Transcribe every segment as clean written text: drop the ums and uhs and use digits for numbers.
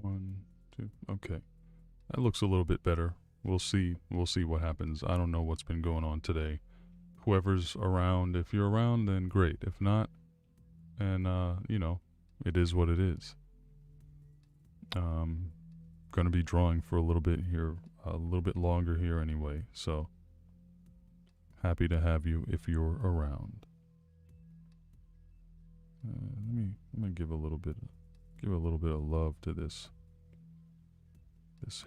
1, 2. Okay. That looks a little bit better. We'll see what happens. I don't know what's been going on today. Whoever's around, if you're around, then great. If not, and you know, it is what it is. Gonna be drawing for a little bit here, a little bit longer here anyway, so happy to have you if you're around. Let me give a little bit of love to this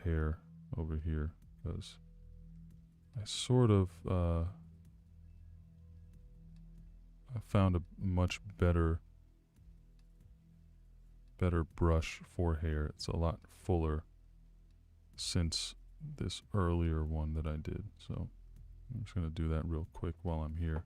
hair over here, because I sort of I found a much better brush for hair. It's a lot fuller since this earlier one that I did. So I'm just going to do that real quick while I'm here.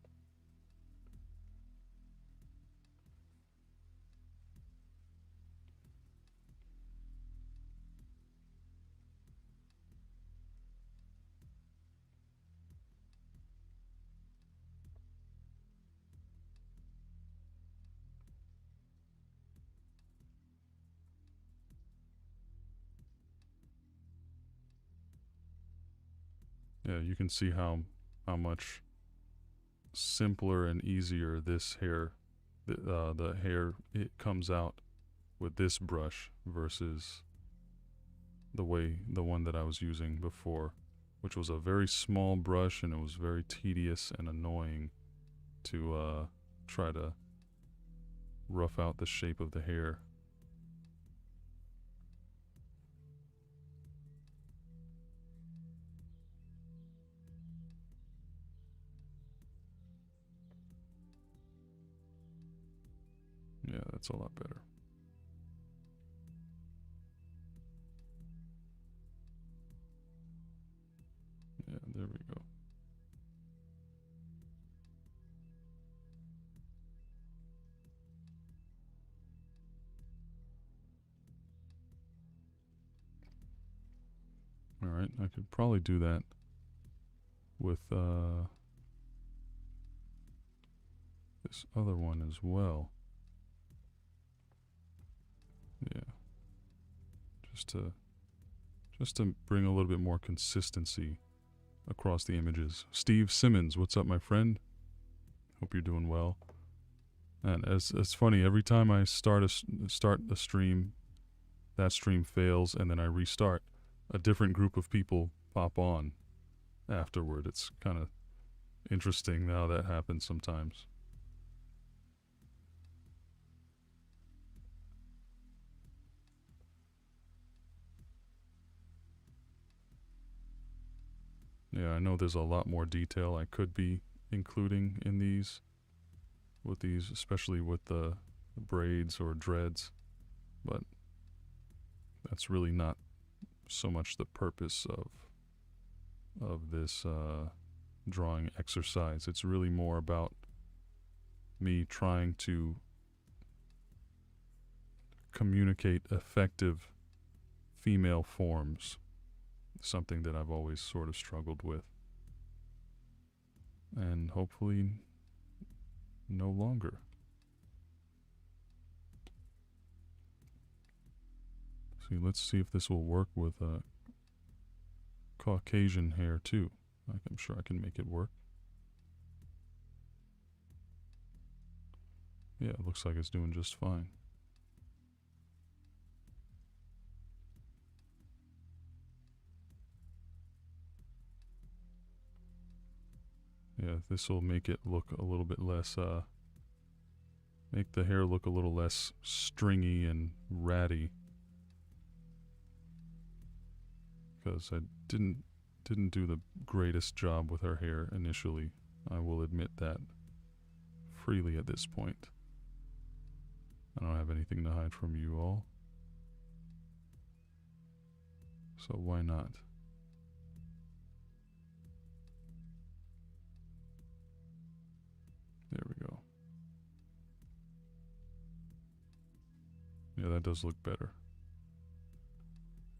Yeah, you can see how much simpler and easier this hair, the hair, it comes out with this brush versus the one that I was using before, which was a very small brush, and it was very tedious and annoying to try to rough out the shape of the hair. Yeah, that's a lot better. Yeah, there we go. All right, I could probably do that with this other one as well. Yeah, just to bring a little bit more consistency across the images. Steve Simmons, what's up, my friend? Hope you're doing well. And it's funny, every time I start a stream, that stream fails, and then I restart, a different group of people pop on afterward. It's kind of interesting how that happens sometimes. Yeah, I know there's a lot more detail I could be including in these, especially with the braids or dreads, but that's really not so much the purpose of this drawing exercise. It's really more about me trying to communicate effective female forms, something that I've always sort of struggled with, and hopefully no longer. See, let's see if this will work with Caucasian hair too. I'm sure I can make it work. Yeah, it looks like it's doing just fine. Yeah, this will make it look a little bit less, make the hair look a little less stringy and ratty. Because I didn't do the greatest job with her hair initially. I will admit that freely at this point. I don't have anything to hide from you all, so why not? There we go. Yeah, that does look better.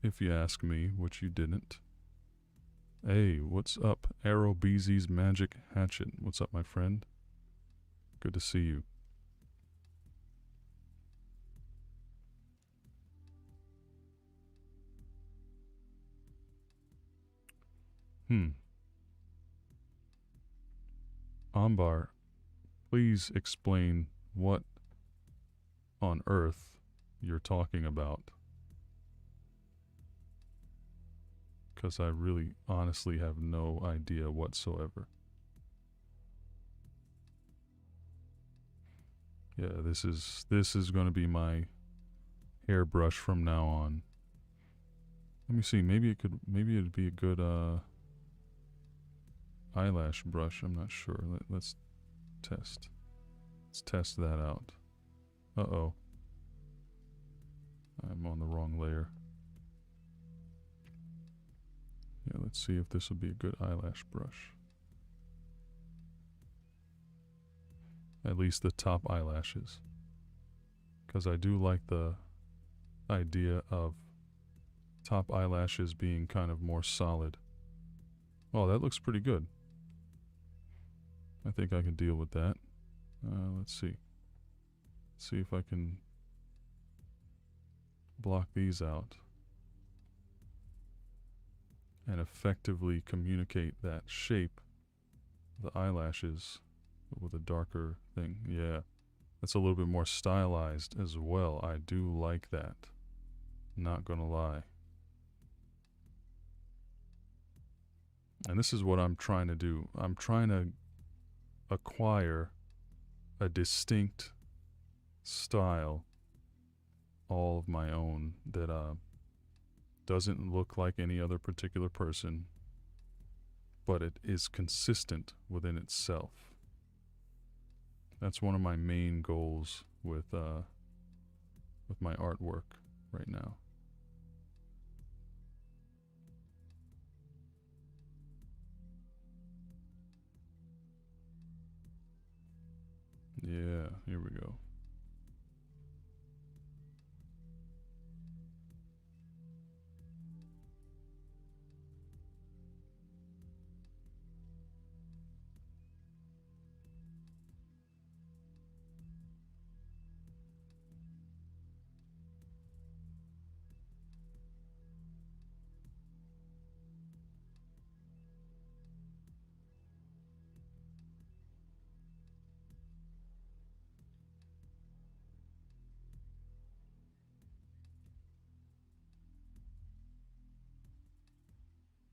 If you ask me, which you didn't. Hey, what's up? Arrow Beezy's Magic Hatchet. What's up, my friend? Good to see you. Ambar, please explain what on earth you're talking about. Because I really honestly have no idea whatsoever. Yeah, this is going to be my hairbrush from now on. Let me see, maybe it'd be a good eyelash brush. I'm not sure. Let's test. Let's test that out. Uh-oh. I'm on the wrong layer. Yeah, let's see if this will be a good eyelash brush. At least the top eyelashes. Because I do like the idea of top eyelashes being kind of more solid. Oh, that looks pretty good. I think I can deal with that. Let's see. See if I can block these out and effectively communicate that shape, the eyelashes, with a darker thing. Yeah, that's a little bit more stylized as well. I do like that. Not gonna lie. And this is what I'm trying to do. I'm trying to acquire a distinct style all of my own that doesn't look like any other particular person, but it is consistent within itself. That's one of my main goals with my artwork right now. Yeah, here we go.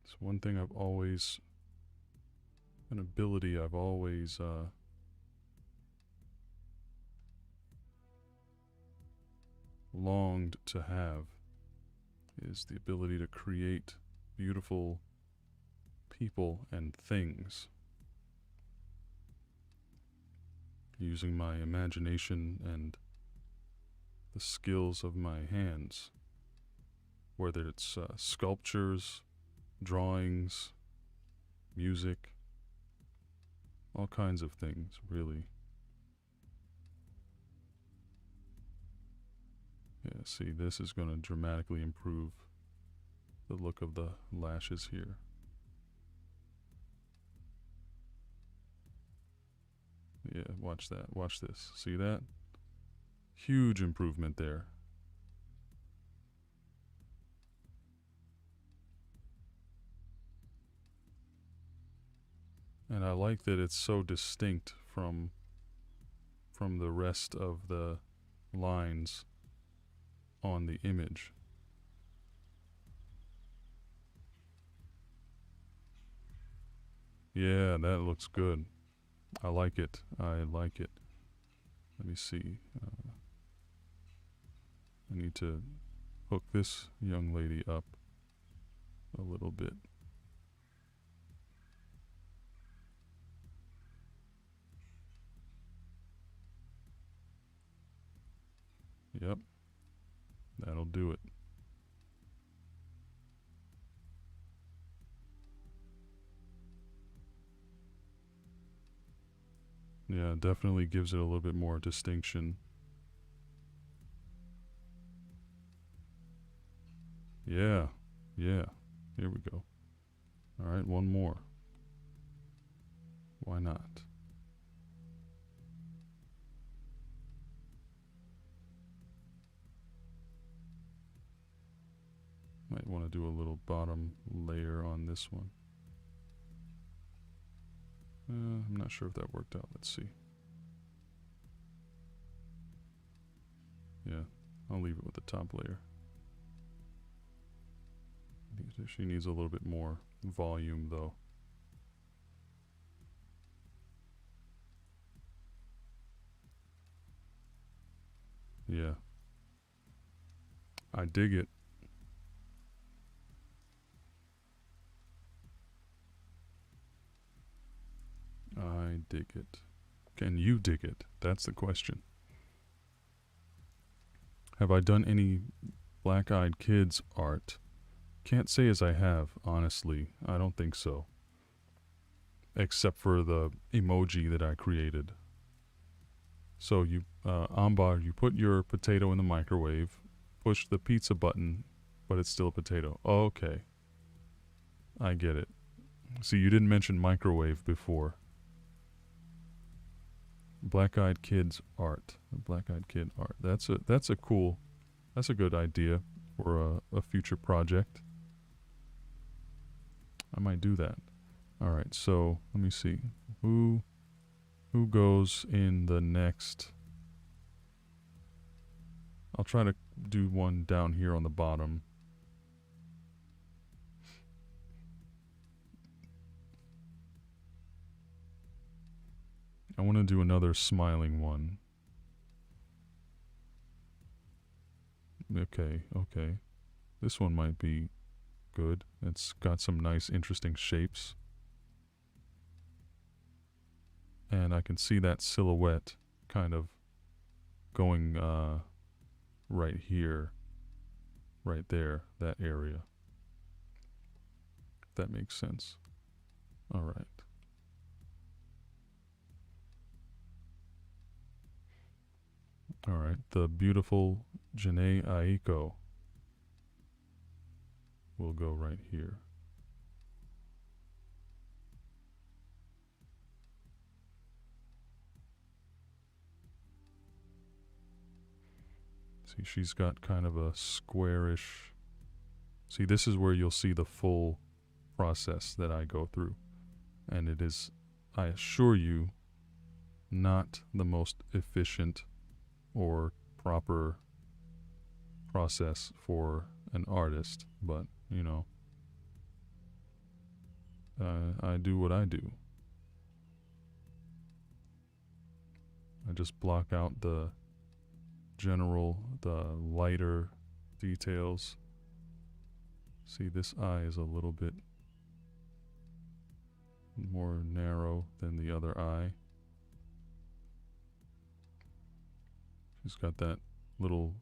It's one thing I've always, an ability I've always longed to have, is the ability to create beautiful people and things using my imagination and the skills of my hands, whether it's sculptures, drawings, music, all kinds of things, really. Yeah, see, this is going to dramatically improve the look of the lashes here. Yeah, watch that. Watch this. See that? Huge improvement there. And I like that it's so distinct from the rest of the lines on the image. Yeah, that looks good. I like it. I like it. Let me see. I need to hook this young lady up a little bit. Yep. That'll do it. Yeah, definitely gives it a little bit more distinction. Yeah, yeah. Here we go. All right, one more. Why not? Might want to do a little bottom layer on this one. I'm not sure if that worked out. Let's see. Yeah, I'll leave it with the top layer. She needs a little bit more volume though. Yeah. I dig it. I dig it. Can you dig it? That's the question. Have I done any black-eyed kids art? Can't say as I have, honestly. I don't think so. Except for the emoji that I created. So you, Ambar, you put your potato in the microwave, push the pizza button, but it's still a potato. Okay. I get it. See, you didn't mention microwave before. Black-eyed kids art. Black-eyed kid art. That's a good idea for a future project. I might do that. All right, so let me see. Who goes in the next? I'll try to do one down here on the bottom. I want to do another smiling one. Okay. This one might be good. It's got some nice, interesting shapes. And I can see that silhouette kind of going right here, right there, that area. If that makes sense. All right. All right, the beautiful Jhené Aiko will go right here. See, she's got kind of a squarish. See, this is where you'll see the full process that I go through. And it is, I assure you, not the most efficient or proper process for an artist, but you know, I do what I do. I just block out the lighter details. See, this eye is a little bit more narrow than the other eye. She's got that little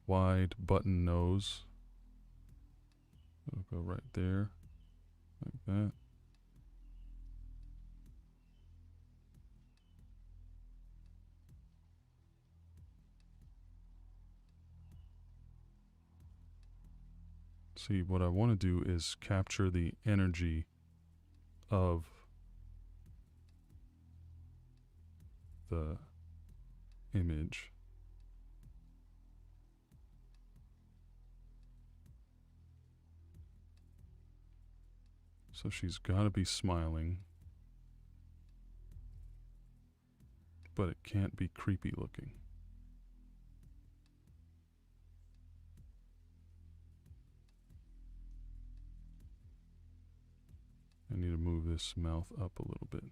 wide button nose. It'll go right there, like that. See, what I want to do is capture the energy of the image. So she's got to be smiling, but it can't be creepy looking. I need to move this mouth up a little bit.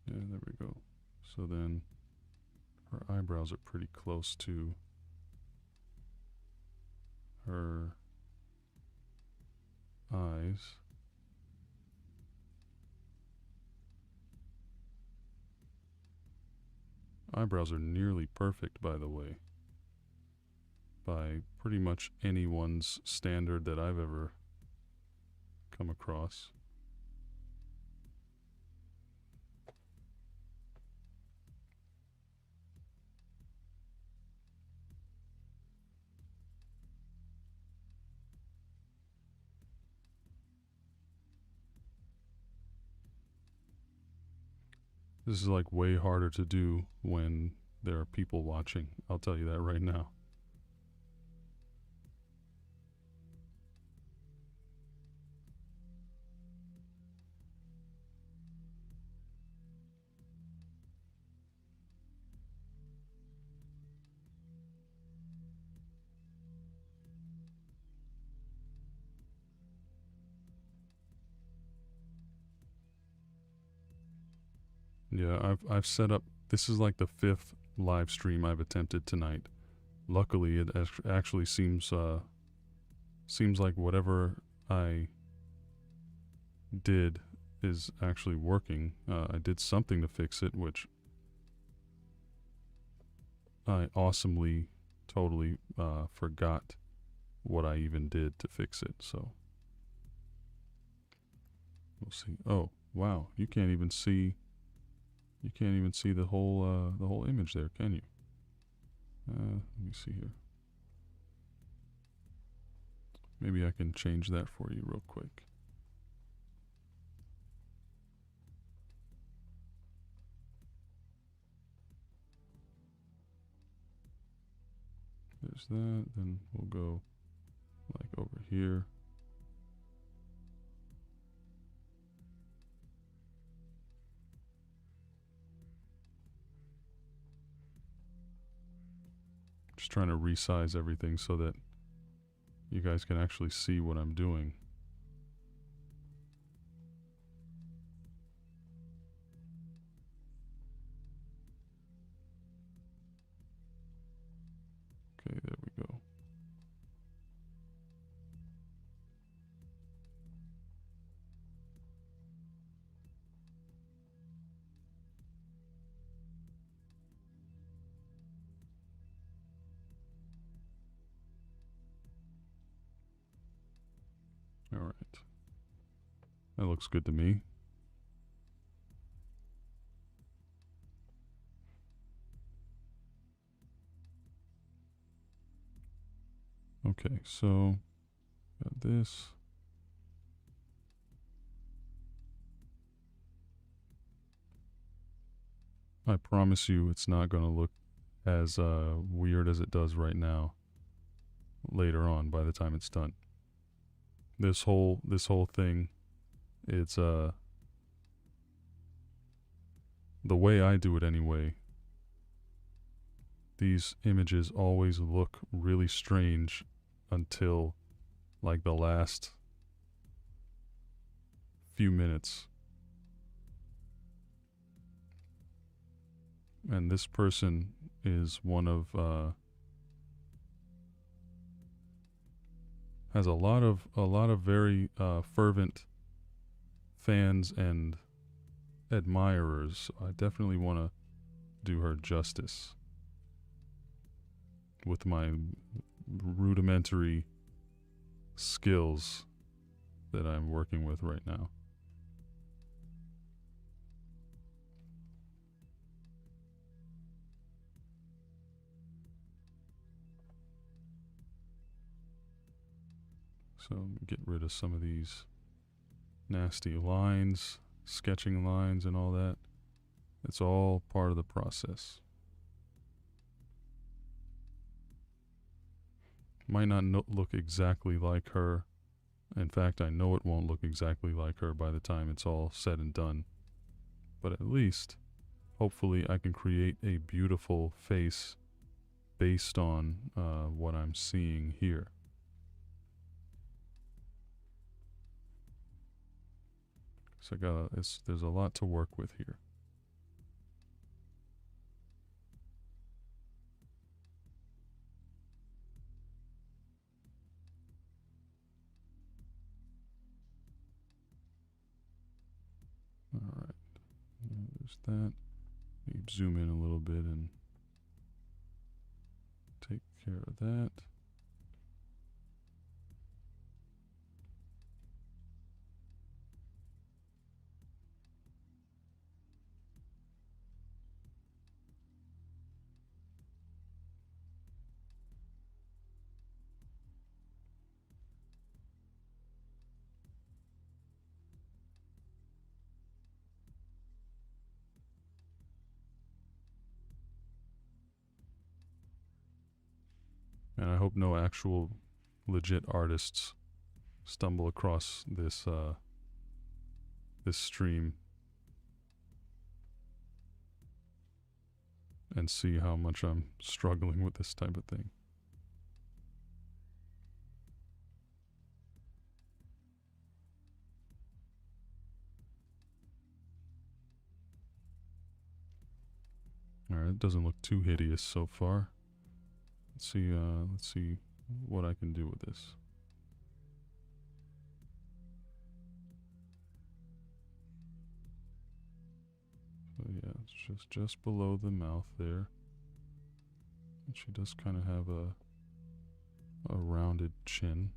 Yeah, there we go. So then her eyebrows are pretty close to her eyes. Eyebrows are nearly perfect, by the way, by pretty much anyone's standard that I've ever come across. This is like way harder to do when there are people watching. I'll tell you that right now. Yeah, I've set up. This is like the 5th live stream I've attempted tonight. Luckily, it actually seems like whatever I did is actually working. I did something to fix it, which I awesomely, totally forgot what I even did to fix it. So we'll see. Oh wow, you can't even see. You can't even see the whole image there, can you? Let me see here. Maybe I can change that for you real quick. There's that. Then we'll go like over here. Just trying to resize everything so that you guys can actually see what I'm doing. Okay, there we go. All right. That looks good to me. Okay, so got this. I promise you it's not going to look as weird as it does right now later on by the time it's done. This whole thing, it's the way I do it anyway. These images always look really strange until like the last few minutes. And this person is one of has a lot of very fervent fans and admirers. I definitely want to do her justice with my rudimentary skills that I'm working with right now. So get rid of some of these nasty lines, sketching lines and all that. It's all part of the process. Might not look exactly like her. In fact, I know it won't look exactly like her by the time it's all said and done. But at least, hopefully, I can create a beautiful face based on what I'm seeing here. So there's a lot to work with here. All right, there's that. Maybe zoom in a little bit and take care of that. And I hope no actual legit artists stumble across this this stream and see how much I'm struggling with this type of thing. Alright, it doesn't look too hideous so far. Let's see what I can do with this. So yeah, it's just below the mouth there. And she does kind of have a rounded chin.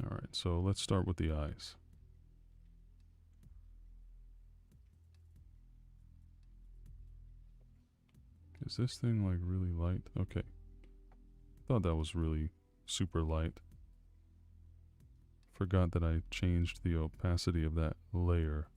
Alright, so let's start with the eyes. Is this thing like really light? Okay. Thought that was really super light. Forgot that I changed the opacity of that layer.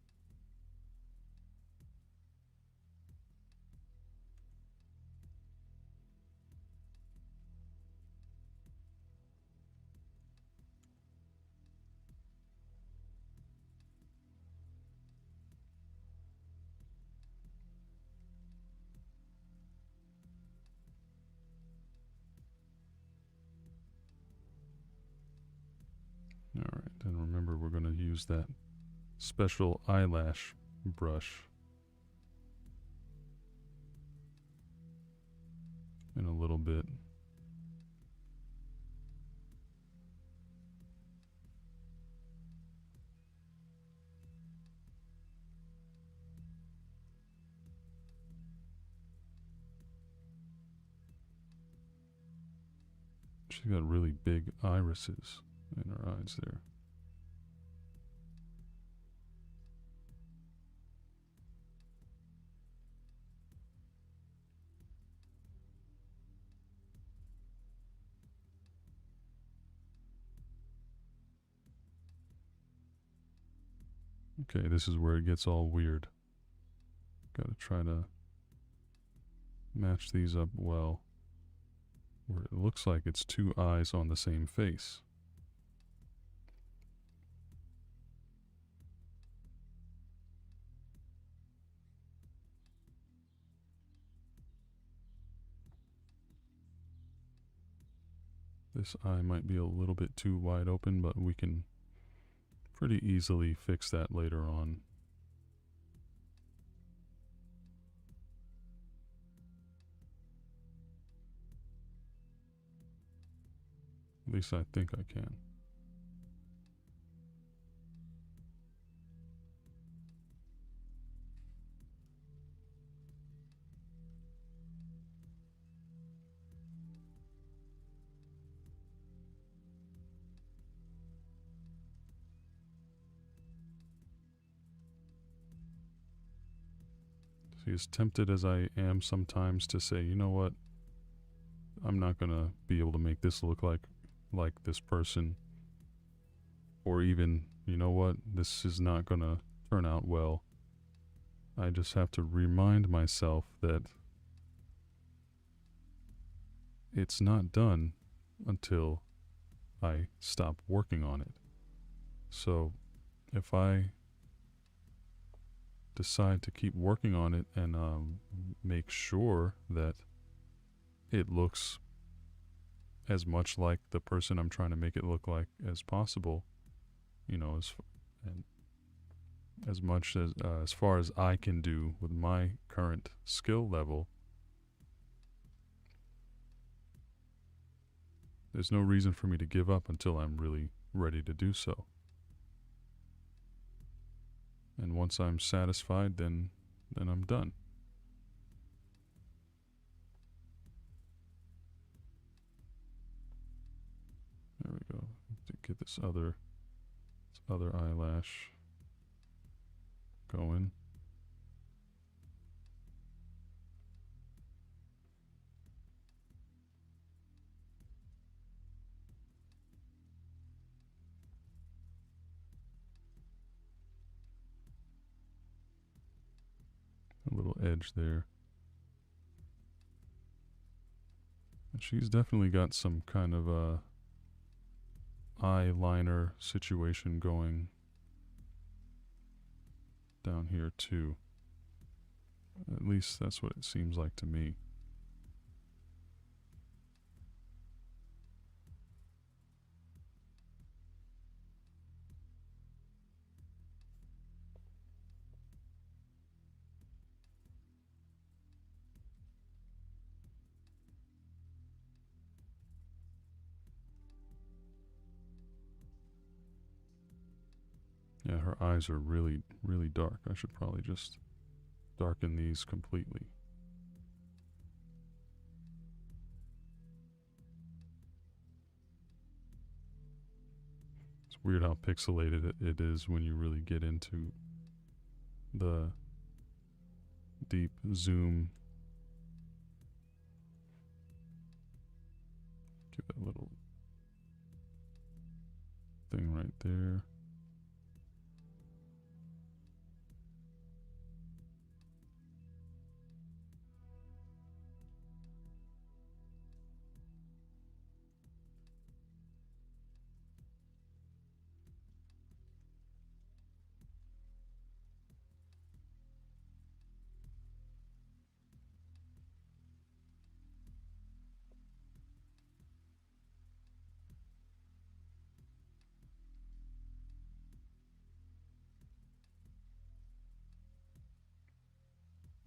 Alright, and remember we're going to use that special eyelash brush in a little bit. She's got really big irises in her eyes there. Okay, this is where it gets all weird. Gotta try to match these up well, where it looks like it's two eyes on the same face. This eye might be a little bit too wide open, but we can pretty easily fix that later on. At least I think I can. See, as tempted as I am sometimes to say, you know what, I'm not gonna be able to make this look like this person, or even, you know what, this is not gonna turn out well. I just have to remind myself that it's not done until I stop working on it. So if I decide to keep working on it and make sure that it looks as much like the person I'm trying to make it look like as possible, you know, as much as far as I can do with my current skill level, there's no reason for me to give up until I'm really ready to do so. And once I'm satisfied, then I'm done. There we go. To get this other eyelash going. A little edge there. And she's definitely got some kind of eyeliner situation going down here too. At least that's what it seems like to me. Yeah, her eyes are really, really dark. I should probably just darken these completely. It's weird how pixelated it is when you really get into the deep zoom. Give that little thing right there.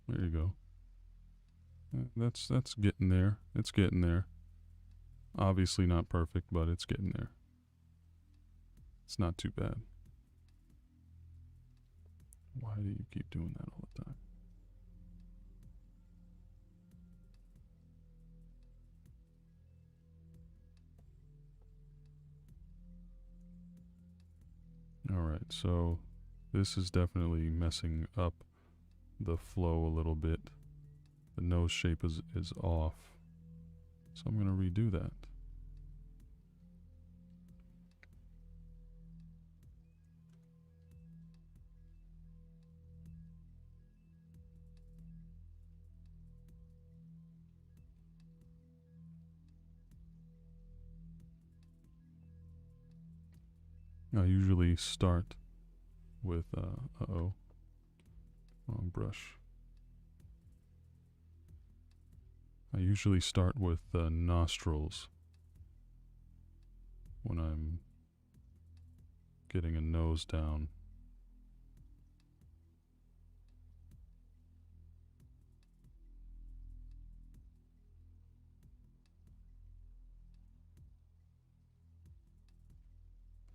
There you go. That's getting there. It's getting there. Obviously not perfect, but it's getting there. It's not too bad. Why do you keep doing that all the time? Alright, so this is definitely messing up the flow a little bit. The nose shape is off. So I'm going to redo that. I usually start with, uh-oh, wrong brush. I usually start with the nostrils when I'm getting a nose down.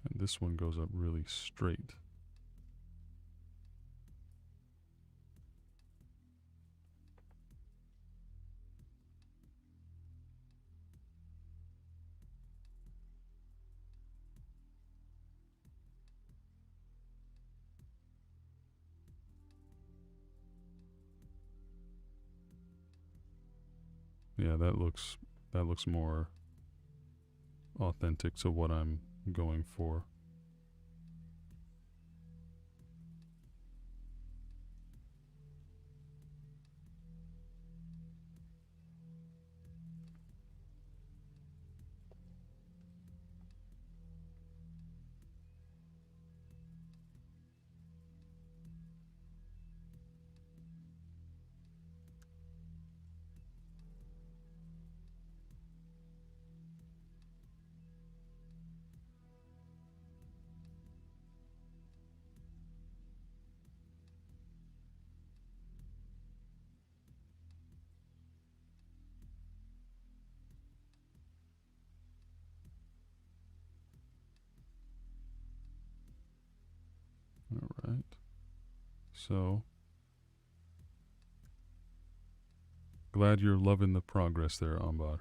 And this one goes up really straight. Yeah, that looks more authentic to what I'm going for. All right. So, glad you're loving the progress there, Ambar.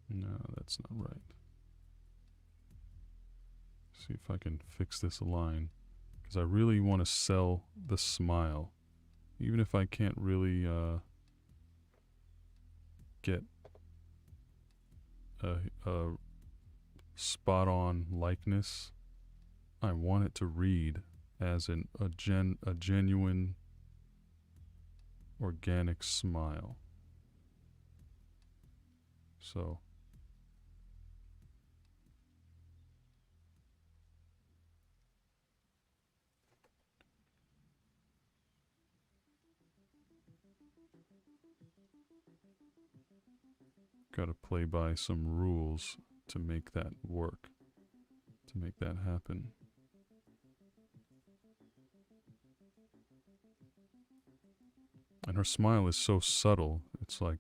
No, that's not right. See if I can fix this line, because I really want to sell the smile, even if I can't really get a spot on likeness. I want it to read as a genuine organic smile. So got to play by some rules to make that work, to make that happen. And her smile is so subtle. It's like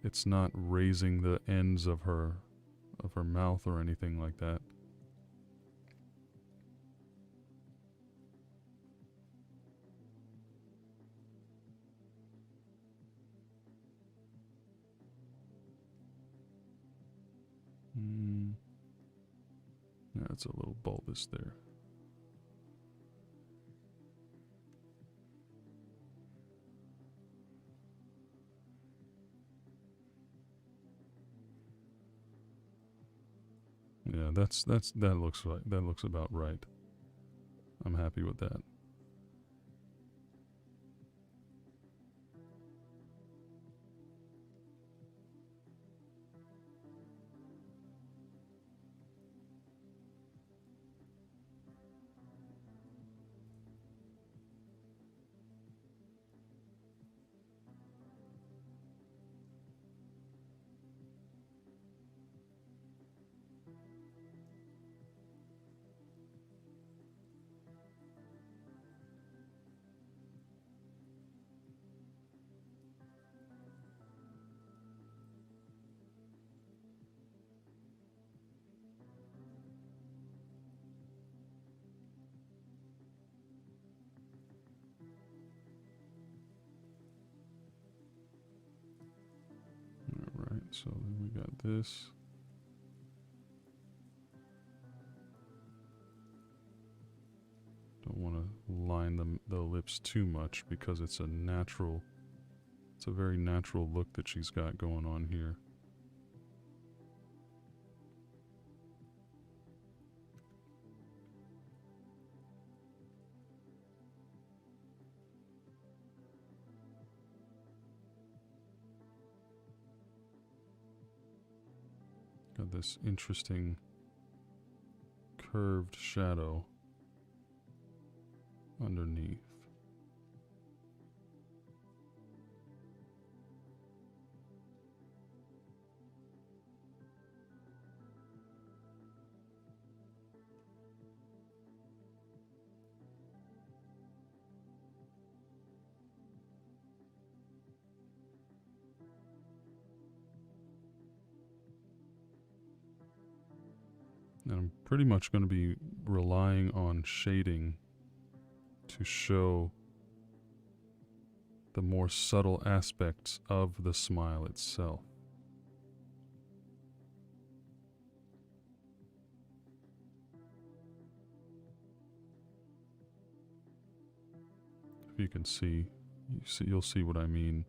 it's not raising the ends of her mouth or anything like that. Yeah, it's a little bulbous there. Yeah, that looks right. That looks about right. I'm happy with that. Alright, so then we got this. Don't want to line the lips too much because it's a very natural look that she's got going on here. Got this interesting curved shadow underneath. And I'm pretty much going to be relying on shading to show the more subtle aspects of the smile itself. If you can see, you'll see what I mean.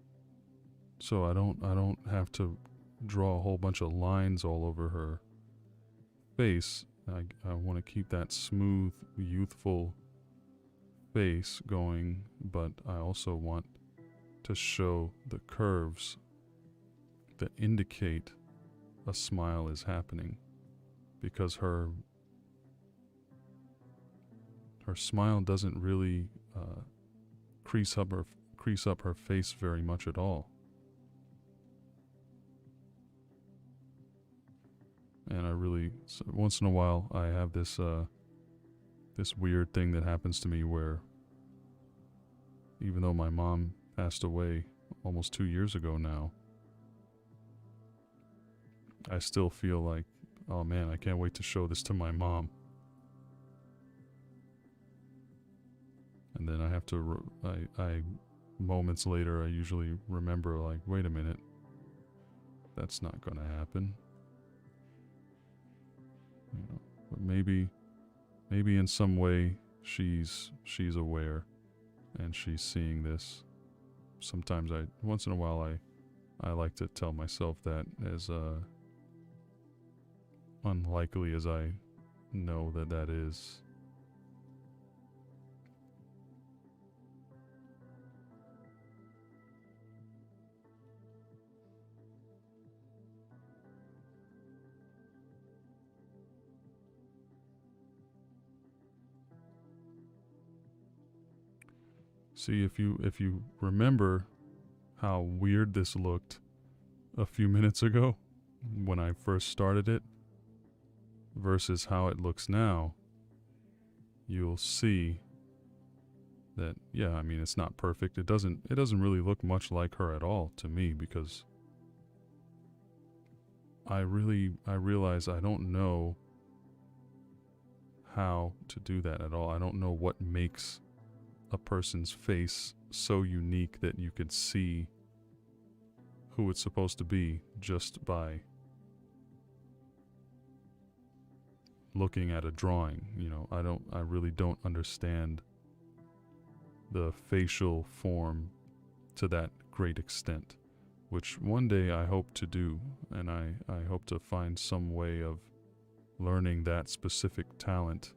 So I don't have to draw a whole bunch of lines all over her face. I want to keep that smooth, youthful face going, but I also want to show the curves that indicate a smile is happening, because her smile doesn't really crease up her face very much at all. And once in a while, I have this weird thing that happens to me where, even though my mom passed away almost 2 years ago now, I still feel like, oh man, I can't wait to show this to my mom. And then I have to, moments later, I usually remember, like, wait a minute, that's not gonna happen. You know, but maybe in some way she's aware and she's seeing this. Sometimes once in a while I like to tell myself that as unlikely as I know that that is. See, if you remember how weird this looked a few minutes ago when I first started it versus how it looks now, you'll see that, yeah, I mean, it's not perfect. It doesn't really look much like her at all to me, because I realize I don't know how to do that at all. I don't know what makes a person's face so unique that you could see who it's supposed to be just by looking at a drawing. You know, I really don't understand the facial form to that great extent, which one day I hope to do, and I hope to find some way of learning that specific talent.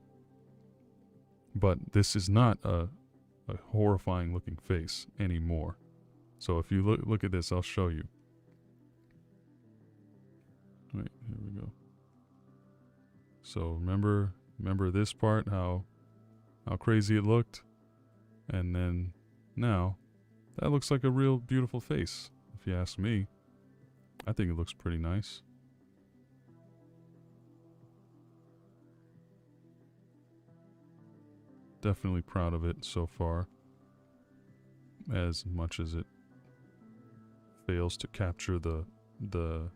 But this is not a horrifying looking face anymore. So if you look at this, I'll show you. Wait, here we go. So remember this part, how crazy it looked? And then now, that looks like a real beautiful face, if you ask me. I think it looks pretty nice. Definitely proud of it so far, as much as it fails to capture the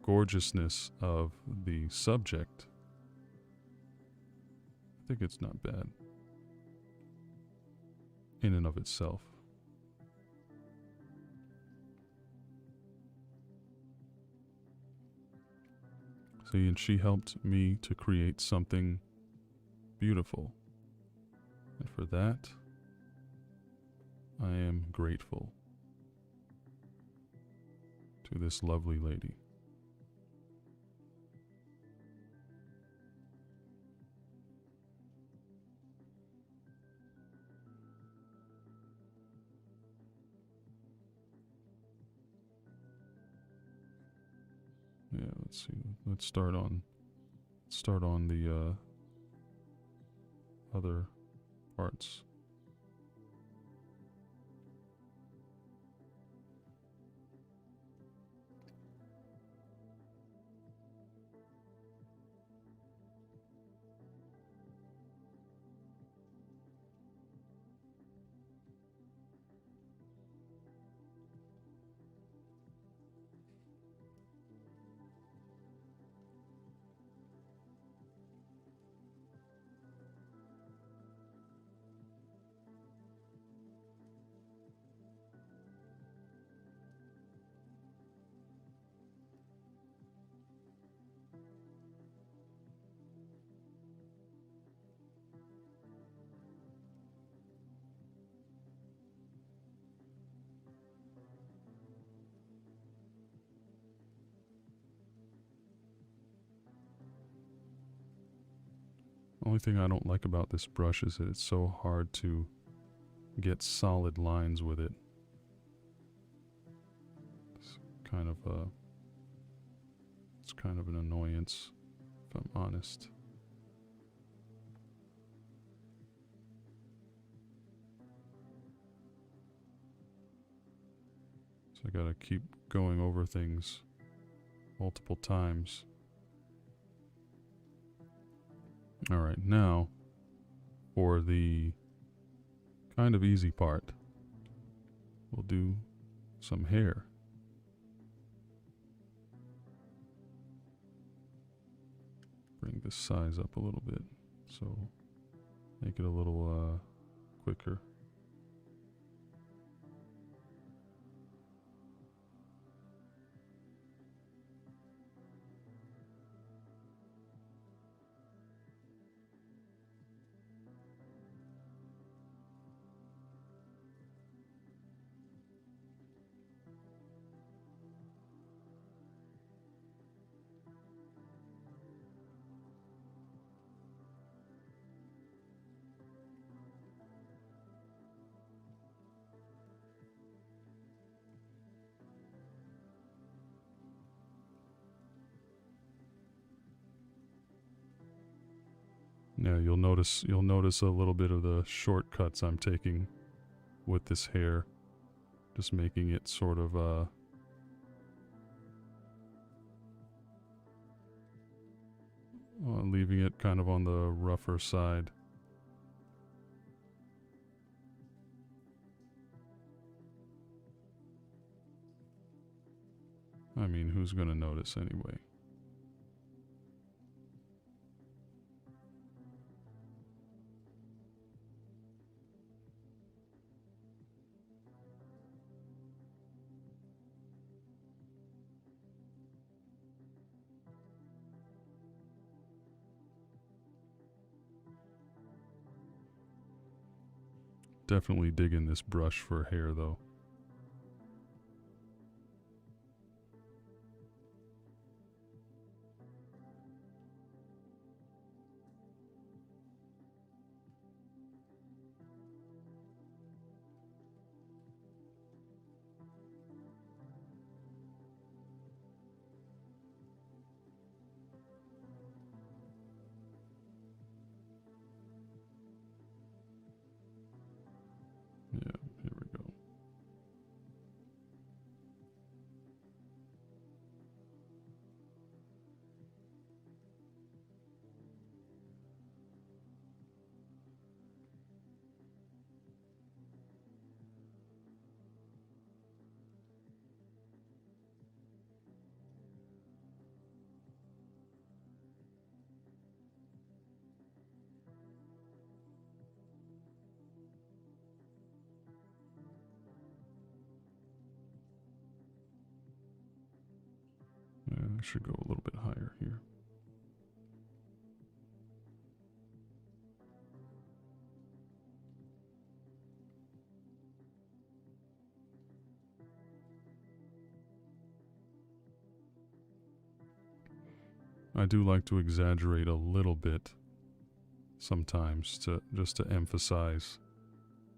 gorgeousness of the subject. I think it's not bad in and of itself. See, and she helped me to create something beautiful. And for that, I am grateful to this lovely lady. Yeah, let's see. Let's start on the other parts. Only thing I don't like about this brush is that it's so hard to get solid lines with it. It's kind of an annoyance, if I'm honest. So I gotta keep going over things multiple times. Alright, now for the kind of easy part, we'll do some hair. Bring this size up a little bit, so make it a little quicker. Yeah, you'll notice a little bit of the shortcuts I'm taking with this hair, just making it sort of leaving it kind of on the rougher side. I mean, who's gonna notice anyway? Definitely digging this brush for hair though. Yeah, here we go. Yeah, I should go a little bit higher here. I do like to exaggerate a little bit sometimes to just to emphasize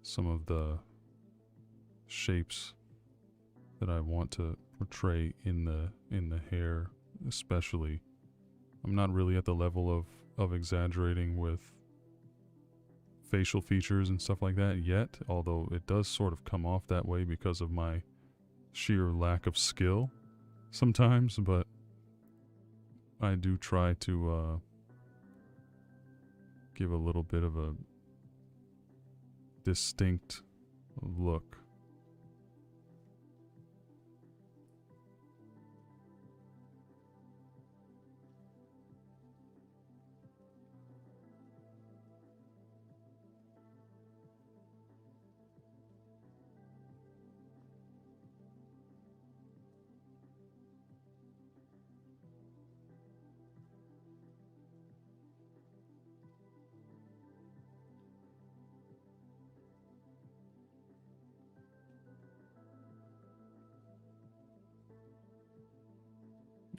some of the shapes that I want to portray in the hair, especially. I'm not really at the level of exaggerating with facial features and stuff like that yet, although it does sort of come off that way because of my sheer lack of skill sometimes, but I do try to give a little bit of a distinct look.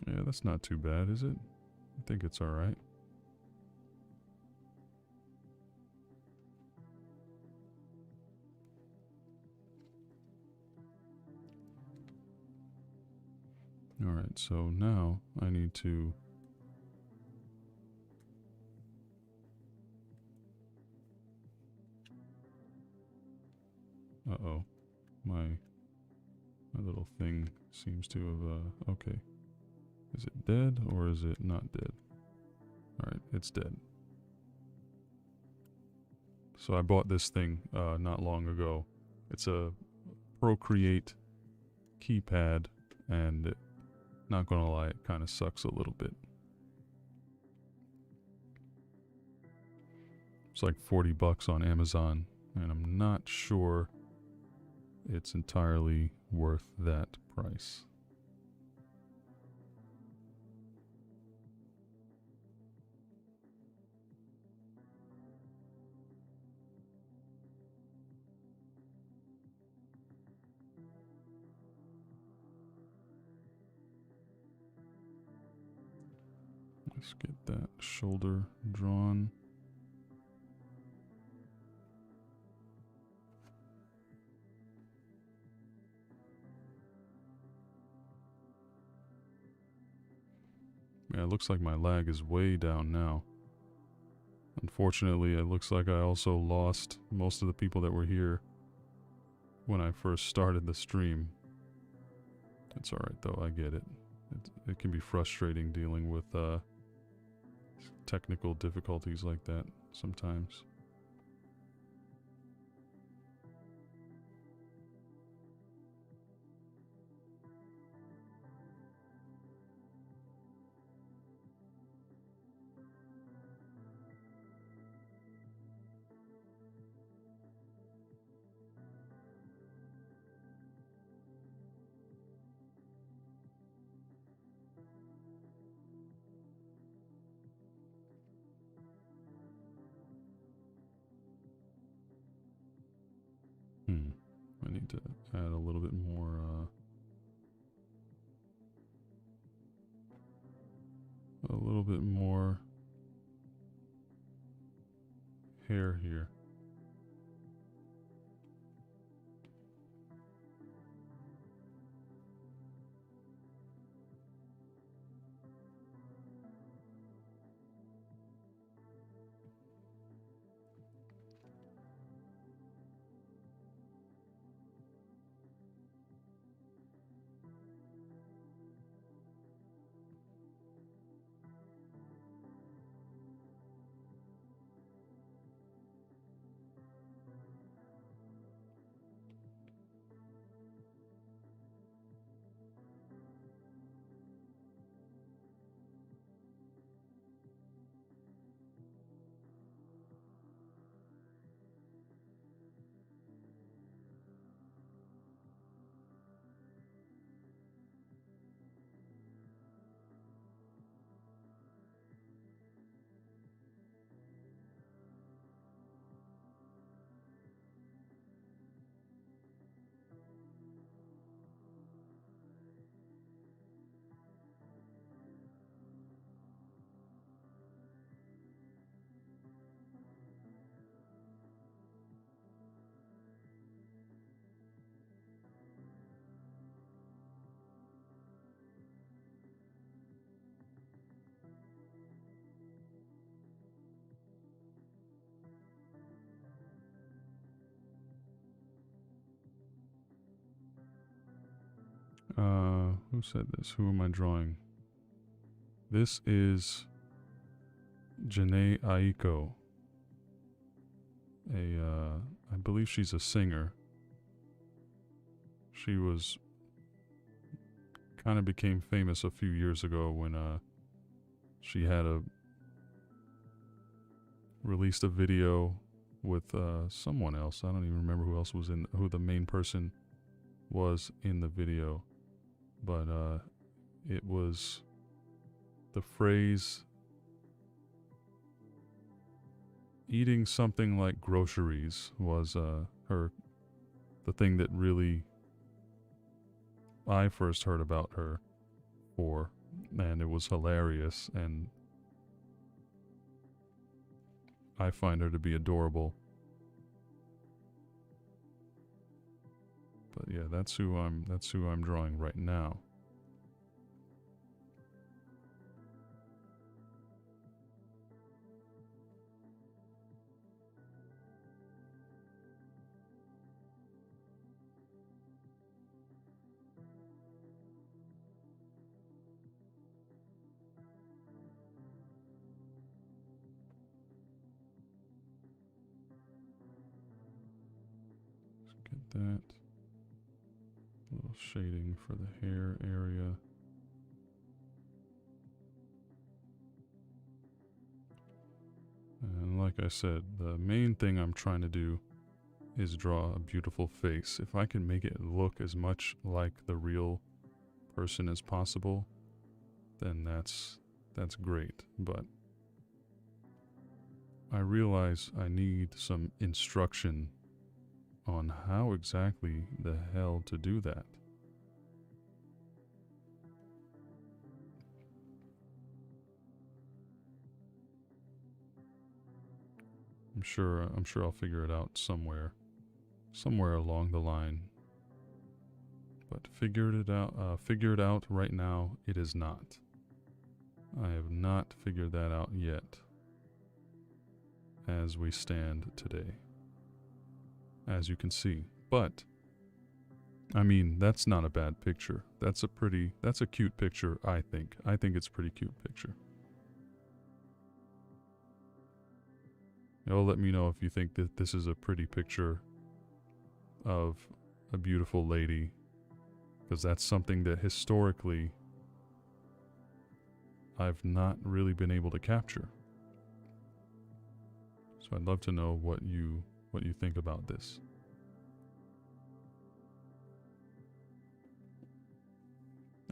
Yeah, that's not too bad, is it? I think it's alright. Alright, so now I need to uh-oh. My little thing seems to have okay. Is it dead or is it not dead? Alright, it's dead. So I bought this thing not long ago. It's a Procreate keypad, and not gonna lie, it kind of sucks a little bit. It's like $40 on Amazon, and I'm not sure it's entirely worth that price. Let's get that shoulder drawn. Yeah, it looks like my lag is way down now. Unfortunately, it looks like I also lost most of the people that were here when I first started the stream. It's alright though, I get it. It can be frustrating dealing with technical difficulties like that sometimes. I need to add a little bit more hair here. Who said this? Who am I drawing? This is Jhené Aiko. I believe she's a singer. She kind of became famous a few years ago when she had released a video with someone else. I don't even remember who the main person was in the video, but it was the phrase eating something like groceries was the thing that really I first heard about her for, and it was hilarious, and I find her to be adorable. But yeah, that's who I'm drawing right now. Let's get that. A little shading for the hair area. And like I said, the main thing I'm trying to do is draw a beautiful face. If I can make it look as much like the real person as possible, then that's great. But I realize I need some instruction on how exactly the hell to do that. I'm sure I'll figure it out somewhere along the line. But figured it out right now, it is not. I have not figured that out yet. as we stand today, as you can see. But, I mean, that's not a bad picture. That's a cute picture, I think. I think it's a pretty cute picture. Y'all let me know if you think that this is a pretty picture of a beautiful lady, because that's something that historically I've not really been able to capture. So I'd love to know what you think about this.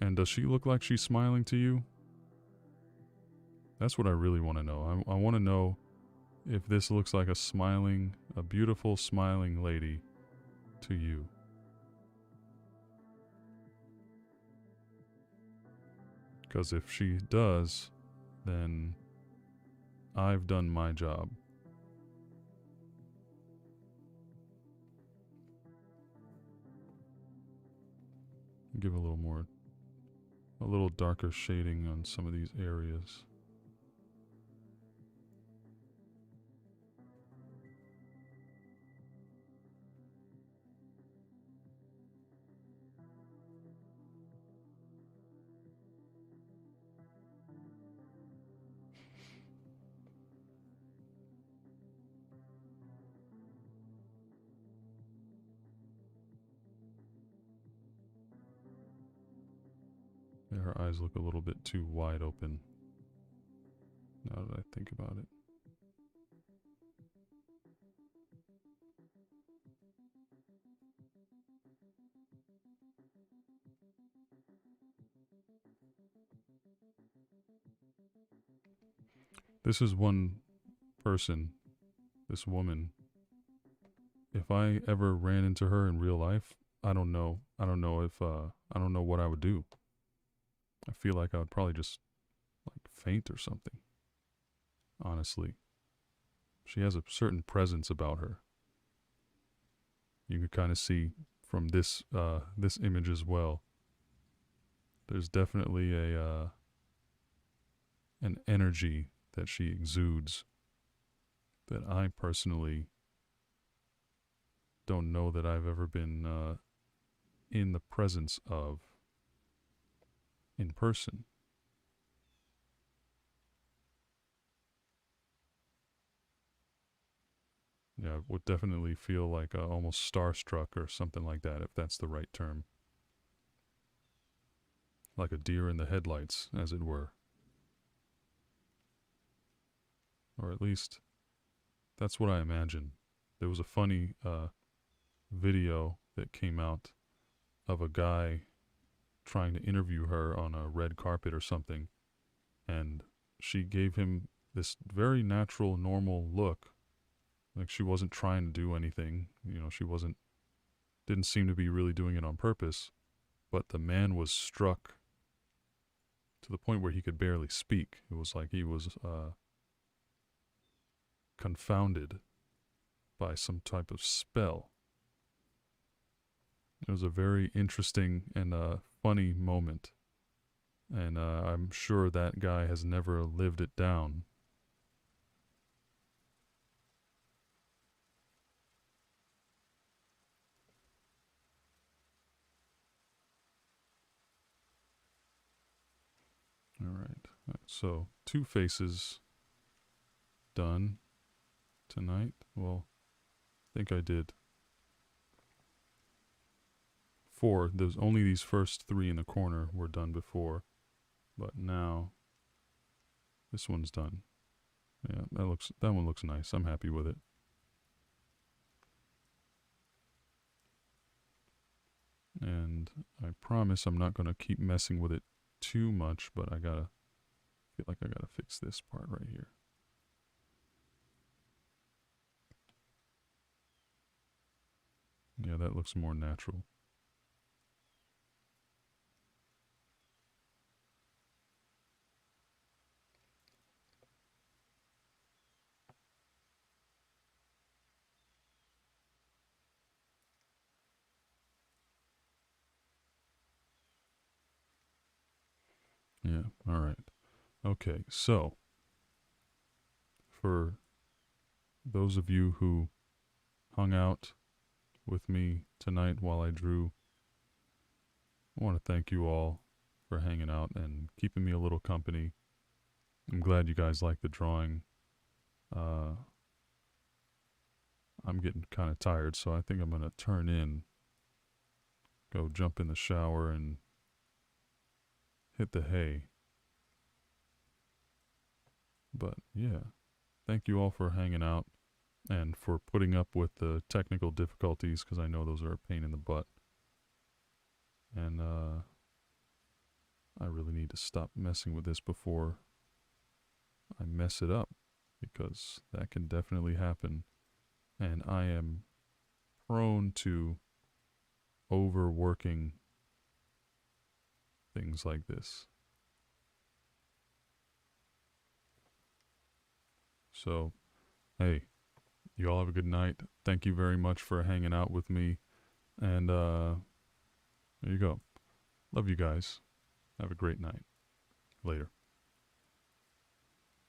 And does she look like she's smiling to you? That's what I really want to know. I want to know if this looks like a beautiful smiling lady to you. Because if she does, then I've done my job. Give a little darker shading on some of these areas. Yeah, her eyes look a little bit too wide open, now that I think about it. This is one person, this woman. If I ever ran into her in real life, I don't know what I would do. I feel like I would probably just like faint or something. Honestly. She has a certain presence about her. You can kind of see from this image as well. There's definitely an energy that she exudes that I personally don't know that I've ever been in the presence of in person. Yeah, I would definitely feel like almost starstruck or something like that, if that's the right term. Like a deer in the headlights, as it were. Or at least, that's what I imagine. There was a funny video that came out of a guy trying to interview her on a red carpet or something, and she gave him this very natural, normal look, like she wasn't trying to do anything. You know, she didn't seem to be really doing it on purpose, but the man was struck to the point where he could barely speak. It was like he was confounded by some type of spell. It was a very interesting and funny moment. And I'm sure that guy has never lived it down. All right. So 2 faces done tonight. Well, I think I did 4. There's only these first 3 in the corner were done before. But now this one's done. Yeah, that one looks nice. I'm happy with it. And I promise I'm not going to keep messing with it too much, but I feel like I gotta fix this part right here. Yeah, that looks more natural. Yeah, all right. Okay, so for those of you who hung out with me tonight while I drew, I want to thank you all for hanging out and keeping me a little company. I'm glad you guys like the drawing. I'm getting kind of tired, so I think I'm going to turn in, go jump in the shower, and hit the hay. But yeah, thank you all for hanging out and for putting up with the technical difficulties, because I know those are a pain in the butt. And I really need to stop messing with this before I mess it up, because that can definitely happen. And I am prone to overworking things like this. So, hey, you all have a good night. Thank you very much for hanging out with me. And there you go. Love you guys. Have a great night. Later.